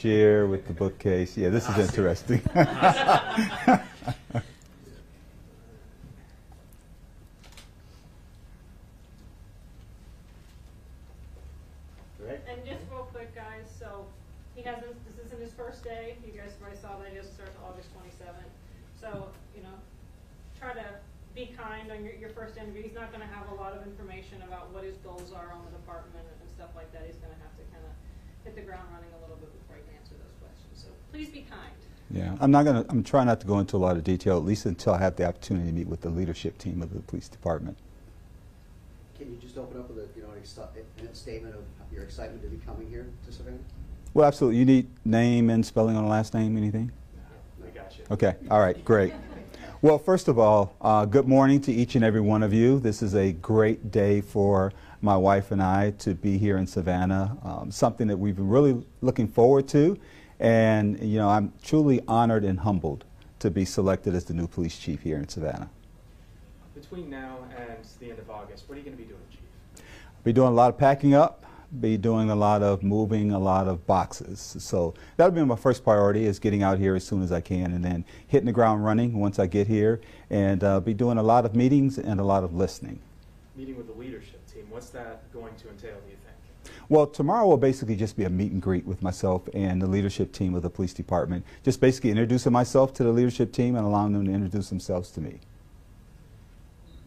chair with the bookcase. Yeah, this is interesting. And just real quick, guys, so this isn't his first day. You guys probably saw that he doesn't start until August 27th. So, try to be kind on your first interview. He's not going to have a lot of information about what his goals are on the department and stuff like that. He's going to have to kind of hit the ground running a little bit before he can answer those questions. So please be kind. Yeah, I'm trying not to go into a lot of detail, at least until I have the opportunity to meet with the leadership team of the police department. Can you just open up with a statement of your excitement to be coming here to Savannah? Well, absolutely. You need name and spelling on the last name, anything? No, I got you. Okay, all right, great. Well, first of all, good morning to each and every one of you. This is a great day for my wife and I to be here in Savannah, something that we've been really looking forward to. And, I'm truly honored and humbled to be selected as the new police chief here in Savannah. Between now and the end of August, what are you going to be doing, Chief? Be doing a lot of packing up, be doing a lot of moving, a lot of boxes. So that'll be my first priority, is getting out here as soon as I can and then hitting the ground running once I get here, and be doing a lot of meetings and a lot of listening. Meeting with the leadership team, what's that going to entail, do you think? Well, tomorrow will basically just be a meet and greet with myself and the leadership team of the police department. Just basically introducing myself to the leadership team and allowing them to introduce themselves to me.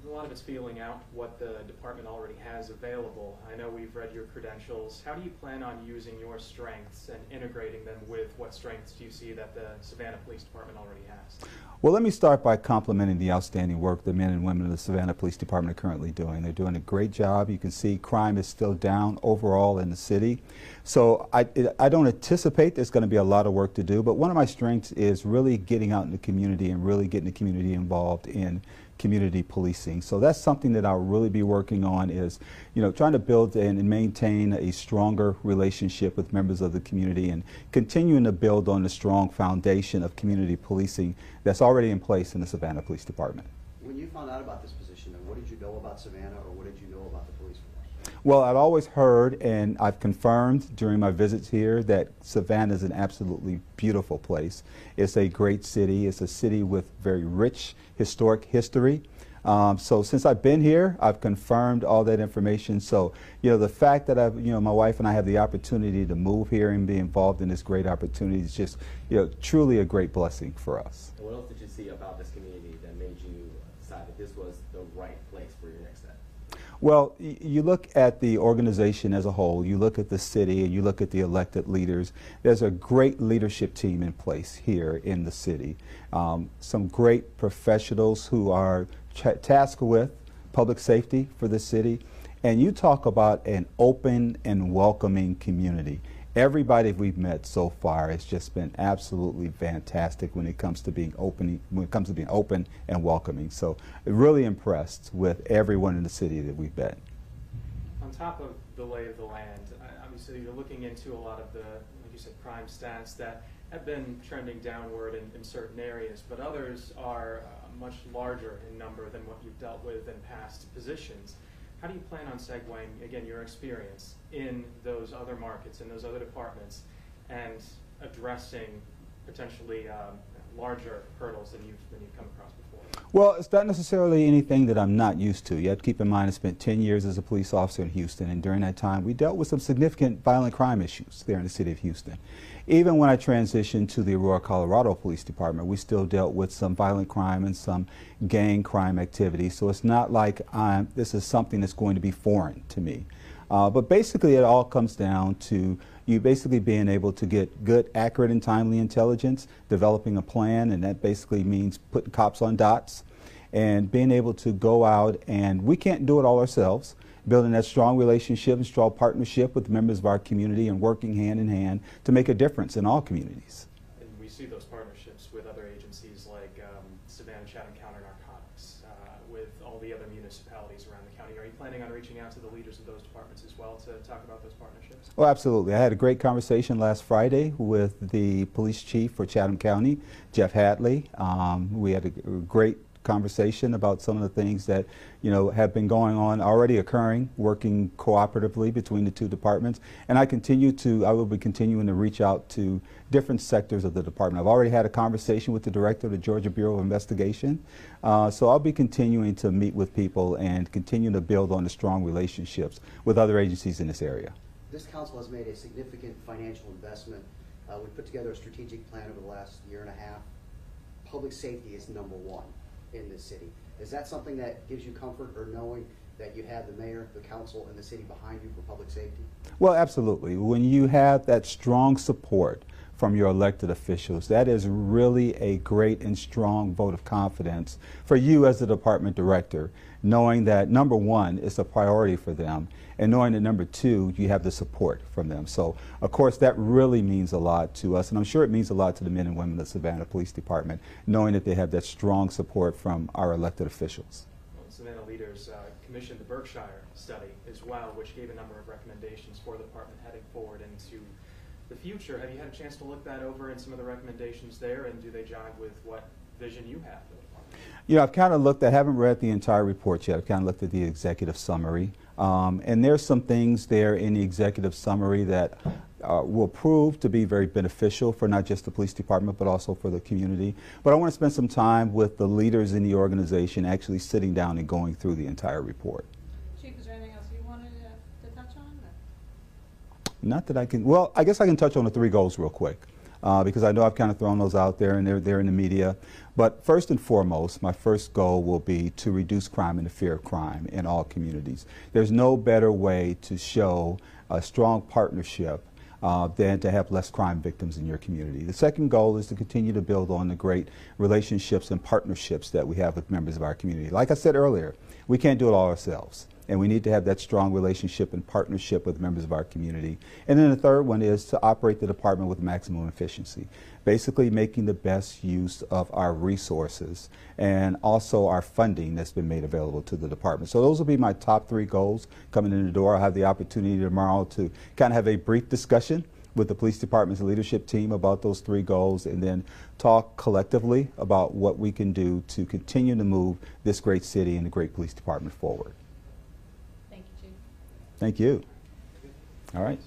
A lot of it's feeling out what the department already has available. I know we've read your credentials. How do you plan on using your strengths and integrating them with what strengths do you see that the Savannah Police Department already has? Well, let me start by complimenting the outstanding work the men and women of the Savannah Police Department are currently doing. They're doing a great job. You can see crime is still down overall in the city. So I don't anticipate there's going to be a lot of work to do, but one of my strengths is really getting out in the community and really getting the community involved in community policing. So that's something that I'll really be working on, is trying to build and maintain a stronger relationship with members of the community and continuing to build on the strong foundation of community policing that's already in place in the Savannah Police Department. When you found out about this position, what did you know about Savannah, or what did you know about the police force? Well, I've always heard, and I've confirmed during my visits here, that Savannah is an absolutely beautiful place. It's a great city. It's a city with very rich historic history. So since I've been here, I've confirmed all that information. So, the fact that my wife and I have the opportunity to move here and be involved in this great opportunity is just, truly a great blessing for us. What else did you see about this community that made you decide that this was the right place for your next step? Well, you look at the organization as a whole, you look at the city, and you look at the elected leaders. There's a great leadership team in place here in the city. Some great professionals who are tasked with public safety for the city. And you talk about an open and welcoming community. Everybody we've met so far has just been absolutely fantastic when it comes to being open, and welcoming. So really impressed with everyone in the city that we've met. On top of the lay of the land, obviously you're looking into a lot of the, like you said, crime stats that have been trending downward in certain areas, but others are much larger in number than what you've dealt with in past positions. How do you plan on segueing, again, your experience in those other markets, in those other departments, and addressing potentially larger hurdles than you've come across before? Well, it's not necessarily anything that I'm not used to. You have to keep in mind I spent 10 years as a police officer in Houston, and during that time we dealt with some significant violent crime issues there in the city of Houston. Even when I transitioned to the Aurora, Colorado Police Department, we still dealt with some violent crime and some gang crime activity. So it's not like this is something that's going to be foreign to me. But basically it all comes down to you basically being able to get good, accurate, and timely intelligence, developing a plan, and that basically means putting cops on dots, and being able to go out, and we can't do it all ourselves, building that strong relationship and strong partnership with members of our community and working hand in hand to make a difference in all communities. And we see those partnerships with other agencies like Savannah, Chatham County Narcotics, with all the other municipalities around the county. Are you planning on reaching out to the leaders of those departments as well to talk about those partnerships? Oh, absolutely. I had a great conversation last Friday with the police chief for Chatham County, Jeff Hadley. We had a great conversation about some of the things that, you know, have been going on, already occurring, working cooperatively between the two departments. And I will be continuing to reach out to different sectors of the department. I've already had a conversation with the director of the Georgia Bureau of Investigation. So I'll be continuing to meet with people and continue to build on the strong relationships with other agencies in this area. This council has made a significant financial investment. We put together a strategic plan over the last year and a half. Public safety is #1 in this city. Is that something that gives you comfort, or knowing that you have the mayor, the council, and the city behind you for public safety? Well, absolutely. When you have that strong support from your elected officials, that is really a great and strong vote of confidence for you as the department director, knowing that #1 is a priority for them, and knowing that #2, you have the support from them. So, of course, that really means a lot to us, and I'm sure it means a lot to the men and women of the Savannah Police Department, knowing that they have that strong support from our elected officials. Well, Savannah leaders commissioned the Berkshire study as well, which gave a number of recommendations for the department heading forward into the future. Have you had a chance to look that over and some of the recommendations there, and do they jive with what vision you have for the department? You know, I've kind of looked, I haven't read the entire report yet. I've kind of looked at the executive summary. And there's some things there in the executive summary that will prove to be very beneficial for not just the police department, but also for the community. But I want to spend some time with the leaders in the organization actually sitting down and going through the entire report. Chief, is there anything else you wanted to touch on? Not that I can, well, I guess I can touch on the 3 goals real quick, because I know I've kind of thrown those out there and they're in the media. But first and foremost, my first goal will be to reduce crime and the fear of crime in all communities. There's no better way to show a strong partnership than to have less crime victims in your community. The second goal is to continue to build on the great relationships and partnerships that we have with members of our community. Like I said earlier, we can't do it all ourselves, and we need to have that strong relationship and partnership with members of our community. And then the third one is to operate the department with maximum efficiency, basically making the best use of our resources and also our funding that's been made available to the department. So those will be my top 3 goals coming in the door. I'll have the opportunity tomorrow to kind of have a brief discussion with the police department's leadership team about those 3 goals, and then talk collectively about what we can do to continue to move this great city and the great police department forward. Thank you, Chief. Thank you. All right.